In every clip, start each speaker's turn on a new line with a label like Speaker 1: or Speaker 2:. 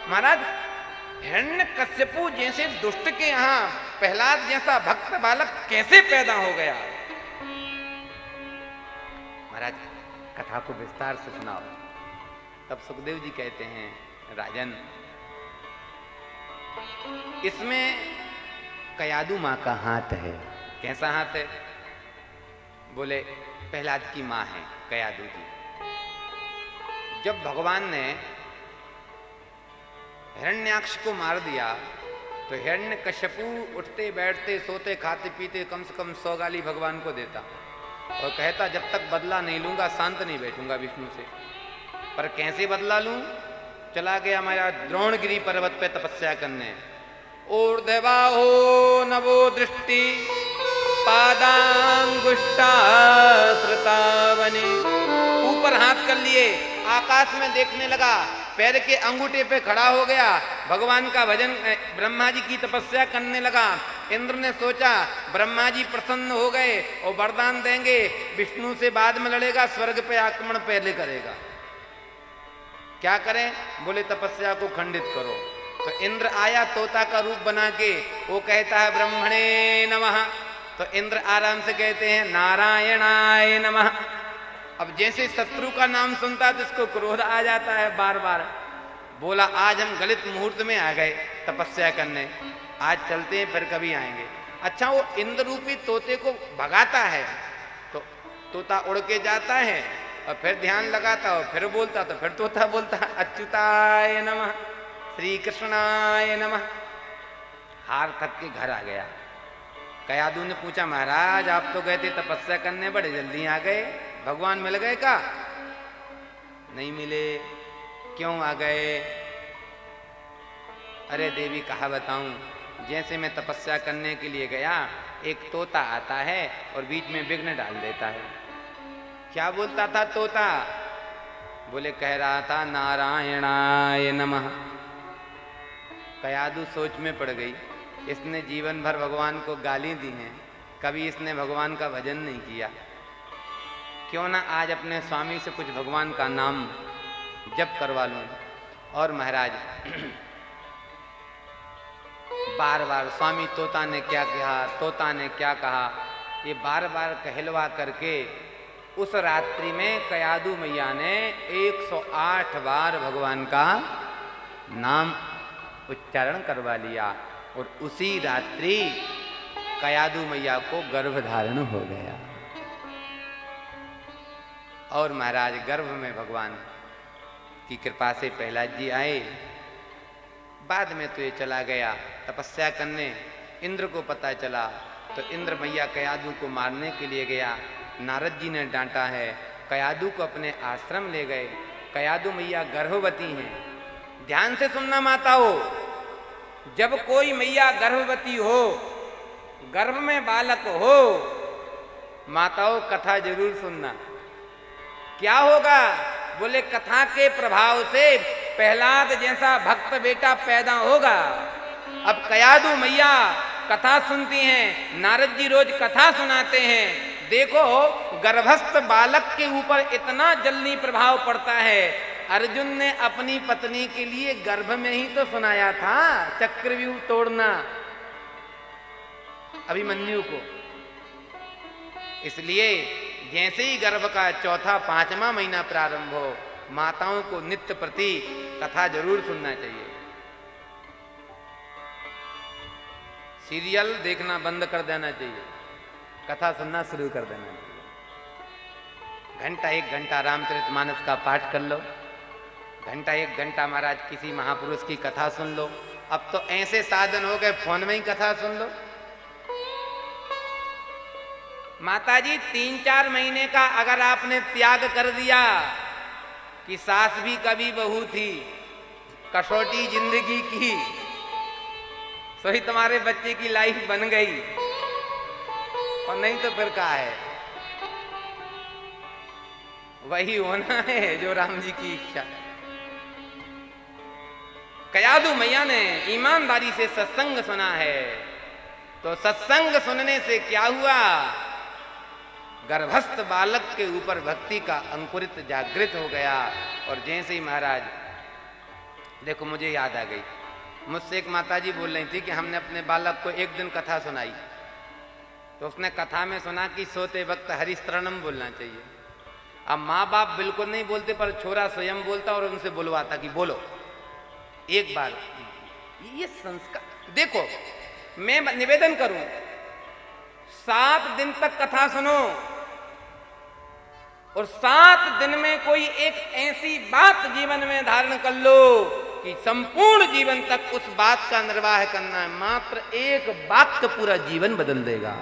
Speaker 1: महाराज हिरण्यकश्यपु जैसे दुष्ट के यहाँ प्रहलाद जैसा भक्त बालक कैसे पैदा हो गया? महाराज कथा को विस्तार से सुनाओ। तब सुखदेव जी कहते हैं, राजन इसमें कयादू माँ का हाथ है। कैसा हाथ है? बोले प्रहलाद की माँ है कयादू जी। जब भगवान ने हिरण्याक्ष को मार दिया तो हिरण्यकश्यपु उठते बैठते सोते खाते पीते कम से कम 100 गाली भगवान को देता और कहता जब तक बदला नहीं लूंगा शांत नहीं बैठूंगा विष्णु से। पर कैसे बदला लूं? चला गया मेरा द्रोणगिरी पर्वत पे तपस्या करने। ऊर्ध्वबाहो नवो दृष्टि पादांगुष्ठा श्रुतावने। ऊपर हाथ कर लिए, आकाश में देखने लगा, पैर के अंगूठे पे खड़ा हो गया, भगवान का भजन, ब्रह्मा जी की तपस्या करने लगा। इंद्र ने सोचा ब्रह्मा जी प्रसन्न हो गए और वरदान देंगे, विष्णु से बाद में लड़ेगा, स्वर्ग पे आक्रमण पहले करेगा। क्या करें? बोले तपस्या को खंडित करो। तो इंद्र आया तोता का रूप बना के, वो कहता है ब्रह्मणे नमः। तो इंद्र आराम से कहते हैं नारायणाय नमः। अब जैसे शत्रु का नाम सुनता है तो इसको क्रोध आ जाता है बार बार। बोला आज हम गलत मुहूर्त में आ गए तपस्या करने, आज चलते हैं फिर कभी आएंगे। अच्छा वो इंद्र रूपी तोते को भगाता है तो तोता उड़ के जाता है और फिर ध्यान लगाता और फिर बोलता, तो फिर तोता बोलता अच्युताय नमः श्री कृष्णाय नमः। हार थक के घर आ गया। कयादू ने पूछा महाराज आप तो गए थे तपस्या करने, बड़े जल्दी आ गए, भगवान मिल गए का? नहीं मिले। क्यों आ गए? अरे देवी कहा बताऊं, जैसे मैं तपस्या करने के लिए गया एक तोता आता है और बीच में विघ्न डाल देता है। क्या बोलता था तोता? बोले कह रहा था नारायणाय नमः। कयादू सोच में पड़ गई, इसने जीवन भर भगवान को गाली दी हैं, कभी इसने भगवान का भजन नहीं किया, क्यों ना आज अपने स्वामी से कुछ भगवान का नाम जप करवा लूं। और महाराज बार बार स्वामी तोता ने क्या कहा, तोता ने क्या कहा, ये बार बार कहलवा करके उस रात्रि में कयादू मैया ने 108 बार भगवान का नाम उच्चारण करवा लिया और उसी रात्रि कयादू मैया को गर्भधारण हो गया। और महाराज गर्भ में भगवान की कृपा से प्रहलाद जी आए। बाद में तो ये चला गया तपस्या करने। इंद्र को पता चला तो इंद्र मैया कयादू को मारने के लिए गया। नारद जी ने डांटा है, कयादू को अपने आश्रम ले गए। कयादू मैया गर्भवती हैं। ध्यान से सुनना माताओं, जब कोई मैया गर्भवती हो, गर्भ में बालक हो, माताओं कथा जरूर सुनना। क्या होगा? बोले कथा के प्रभाव से प्रहलाद जैसा भक्त बेटा पैदा होगा। अब कयादू मैया कथा सुनती हैं, नारद जी रोज कथा सुनाते हैं। देखो गर्भस्थ बालक के ऊपर इतना जल्दी प्रभाव पड़ता है। अर्जुन ने अपनी पत्नी के लिए गर्भ में ही तो सुनाया था चक्रव्यूह तोड़ना अभिमन्यु को। इसलिए जैसे ही गर्भ का चौथा 5वां महीना प्रारंभ हो, माताओं को नित्य प्रति कथा जरूर सुनना चाहिए। सीरियल देखना बंद कर देना चाहिए, कथा सुनना शुरू कर देना चाहिए। घंटा 1 घंटा रामचरितमानस का पाठ कर लो, घंटा 1 घंटा महाराज किसी महापुरुष की कथा सुन लो। अब तो ऐसे साधन हो गए, फोन में ही कथा सुन लो। माताजी 3-4 महीने का अगर आपने त्याग कर दिया कि सास भी कभी बहू थी, कसौटी जिंदगी की, सही तुम्हारे बच्चे की लाइफ बन गई, और नहीं तो फिर क्या है? वही होना है जो राम जी की इच्छा। कयादू मैया ने ईमानदारी से सत्संग सुना है, तो सत्संग सुनने से क्या हुआ? गर्भस्थ बालक के ऊपर भक्ति का अंकुरित जागृत हो गया। और जैसे ही महाराज देखो मुझे याद आ गई, मुझसे एक माताजी बोल रही थी कि हमने अपने बालक को एक दिन कथा सुनाई, तो उसने कथा में सुना कि सोते वक्त हरिस्तरणम बोलना चाहिए। अब माँ बाप बिल्कुल नहीं बोलते, पर छोरा स्वयं बोलता और उनसे बुलवाता कि बोलो एक बार। ये संस्कार देखो, मैं निवेदन करूं, 7 दिन तक कथा सुनो और 7 दिन में कोई एक ऐसी बात जीवन में धारण कर लो कि संपूर्ण जीवन तक उस बात का निर्वाह करना है। मात्र एक वाक्य पूरा जीवन बदल देगा।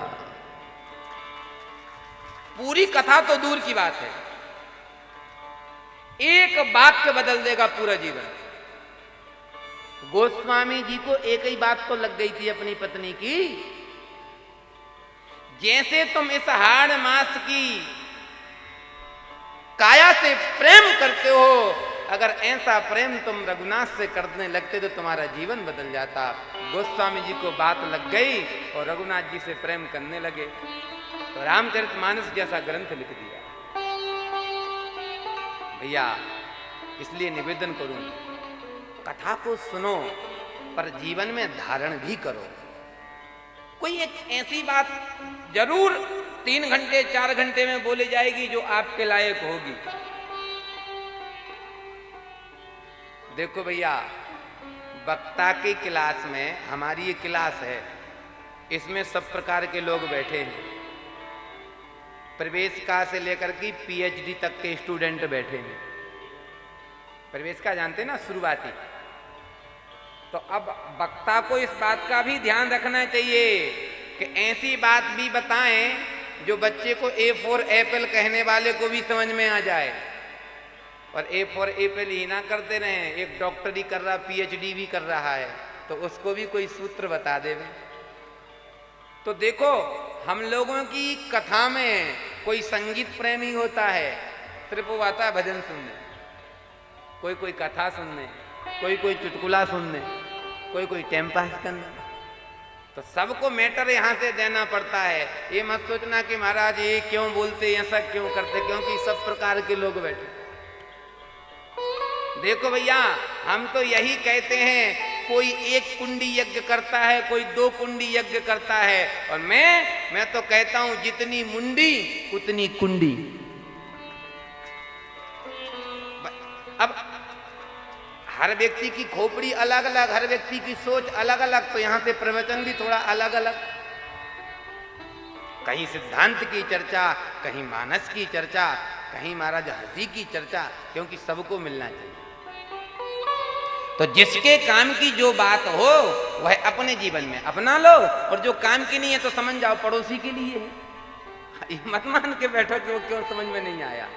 Speaker 1: पूरी कथा तो दूर की बात है, एक वाक्य बदल देगा पूरा जीवन। गोस्वामी जी को एक ही बात तो लग गई थी अपनी पत्नी की, जैसे तुम इस हाड़ मास की काया से प्रेम करते हो, अगर ऐसा प्रेम तुम रघुनाथ से करने लगते तो तुम्हारा जीवन बदल जाता। गोस्वामी जी को बात लग गई और रघुनाथ जी से प्रेम करने लगे, तो रामचरितमानस जैसा ग्रंथ लिख दिया। भैया इसलिए निवेदन करूं, कथा को सुनो पर जीवन में धारण भी करो। कोई एक ऐसी बात जरूर 3 घंटे 4 घंटे में बोली जाएगी जो आपके लायक होगी। देखो भैया, वक्ता की क्लास में, हमारी ये क्लास है, इसमें सब प्रकार के लोग बैठे हैं। प्रवेशिका से लेकर के पीएचडी तक के स्टूडेंट बैठे हैं। प्रवेशिका जानते ना, शुरुआती। तो अब वक्ता को इस बात का भी ध्यान रखना चाहिए कि ऐसी बात भी बताएं जो बच्चे को ए फॉर एप्पल कहने वाले को भी समझ में आ जाए, और ए फॉर एप्पल ही ना करते रहें। एक डॉक्टरी कर रहा, पीएचडी भी कर रहा है, तो उसको भी कोई सूत्र बता दे। तो देखो, हम लोगों की कथा में कोई संगीत प्रेमी होता है, सिर्फ वो आता है भजन सुनने, कोई कथा सुनने, कोई चुटकुला सुनने, कोई टाइम पास करने। तो सबको मैटर यहां से देना पड़ता है। ये मत सोचना कि महाराज ये क्यों बोलते, ऐसा क्यों करते, क्योंकि सब प्रकार के लोग बैठे। देखो भैया, हम तो यही कहते हैं, कोई 1 कुंडी यज्ञ करता है, कोई 2 कुंडी यज्ञ करता है, और मैं तो कहता हूं जितनी मुंडी उतनी कुंडी। अब हर व्यक्ति की खोपड़ी अलग अलग, हर व्यक्ति की सोच अलग अलग, तो यहां से प्रवचन भी थोड़ा अलग अलग। कहीं सिद्धांत की चर्चा, कहीं मानस की चर्चा, कहीं महाराज हंसी की चर्चा, क्योंकि सबको मिलना चाहिए। तो जिसके काम की जो बात हो वह अपने जीवन में अपना लो, और जो काम की नहीं है तो समझ जाओ पड़ोसी के लिए है। मत मान के बैठो कि वो क्यों समझ में नहीं आया।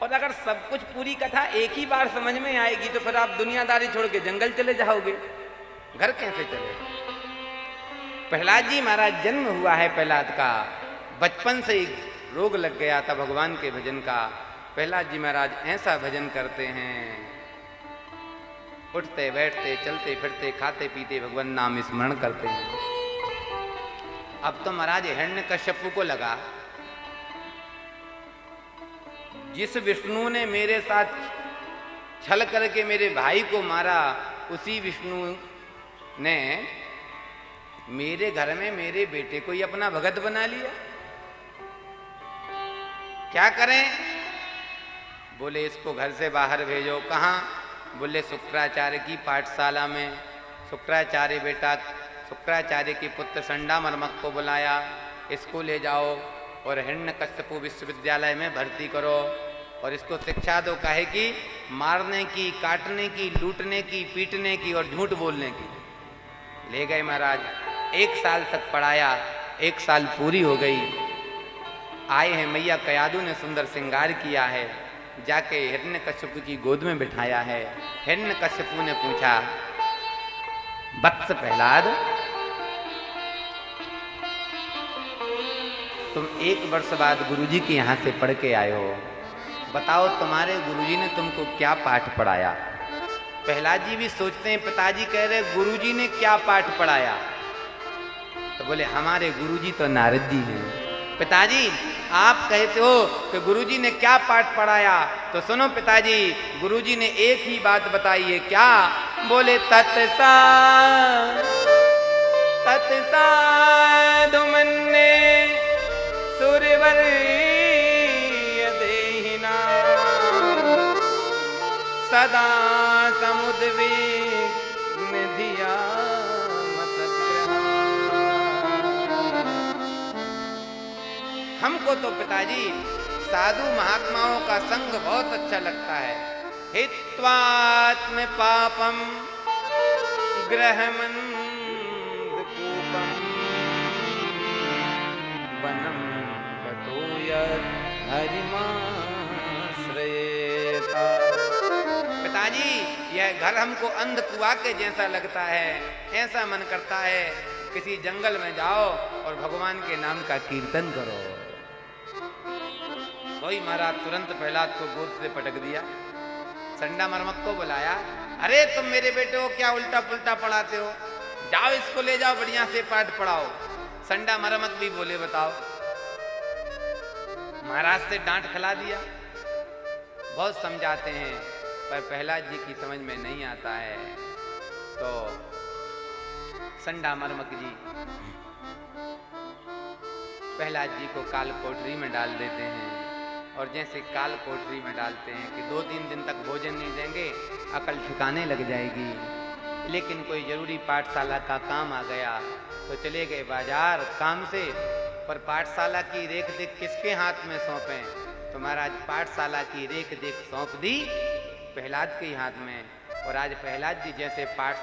Speaker 1: और अगर सब कुछ पूरी कथा एक ही बार समझ में आएगी तो फिर आप दुनियादारी छोड़ के जंगल चले जाओगे, घर कैसे चलेगा। प्रहलाद जी महाराज जन्म हुआ है प्रहलाद का, बचपन से ही रोग लग गया था भगवान के भजन का। प्रहलाद जी महाराज ऐसा भजन करते हैं, उठते बैठते चलते फिरते खाते पीते भगवान नाम स्मरण करते हैं। अब तो महाराज हिरण्यकश्यप को लगा, जिस विष्णु ने मेरे साथ छल करके मेरे भाई को मारा, उसी विष्णु ने मेरे घर में मेरे बेटे को ही अपना भगत बना लिया। क्या करें? बोले इसको घर से बाहर भेजो। कहाँ? बोले शुक्राचार्य की पाठशाला में। शुक्राचार्य बेटा, शुक्राचार्य की पुत्र संडा मर्मक को बुलाया, इसको ले जाओ और हिरण्यकश्यप विश्वविद्यालय में भर्ती करो और इसको शिक्षा दो, काहे की मारने की, काटने की, लूटने की, पीटने की और झूठ बोलने की। ले गए महाराज, 1 साल तक पढ़ाया, 1 साल पूरी हो गई। आए हैं मैया कयादू ने सुंदर श्रृंगार किया है, जाके हिरण्यकश्यप की गोद में बिठाया है। हिरण्यकश्यप ने पूछा, वत्स प्रहलाद, तुम 1 वर्ष बाद गुरुजी के यहाँ से पढ़ के आए हो, बताओ तुम्हारे गुरुजी ने तुमको क्या पाठ पढ़ाया। प्रहलाद जी भी सोचते हैं, पिताजी कह रहे गुरुजी ने क्या पाठ पढ़ाया, तो बोले हमारे गुरुजी तो नारद जी हैं। पिताजी आप कहते हो कि गुरुजी ने क्या पाठ पढ़ाया, तो सुनो पिताजी, गुरुजी ने एक ही बात बताई है। क्या? बोले तत्सा धुमन्ने सूर्यवर देहिना सदा समुद्वेग निधिया हमको तो पिताजी साधु महात्माओं का संग बहुत अच्छा लगता है। हित्वात्म पापम ग्रहमंद कूपम वनम गतो यद हरिमाश्रयेता। पिताजी यह घर हमको अंध कुआ के जैसा लगता है। ऐसा मन करता है किसी जंगल में जाओ और भगवान के नाम का कीर्तन करो। सोई महाराज तुरंत प्रहलाद को गोद से पटक दिया। संडा मरमक को बुलाया। अरे तुम मेरे बेटे को क्या उल्टा पुल्टा पढ़ाते हो, जाओ इसको ले जाओ बढ़िया से पाठ पढ़ाओ। संडा मरमक भी बोले बताओ। महाराज से डांट खिला दिया। बहुत समझाते हैं पर प्रहलाद जी की समझ में नहीं आता है। तो संडा मरमक जी प्रहलाद जी को काल कोठरी में डाल देते हैं। और जैसे काल कोठरी में डालते हैं कि 2-3 दिन तक भोजन नहीं देंगे, अकल ठिकाने लग जाएगी। लेकिन कोई जरूरी पाठशाला का काम आ गया तो चले गए बाजार काम से। पर पाठशाला की रेख देख किसके हाथ में सौंपें? तो महाराज पाठशाला की रेख देख सौंप दी प्रहलाद के हाथ में। और आज प्रहलाद जी जैसे पाठ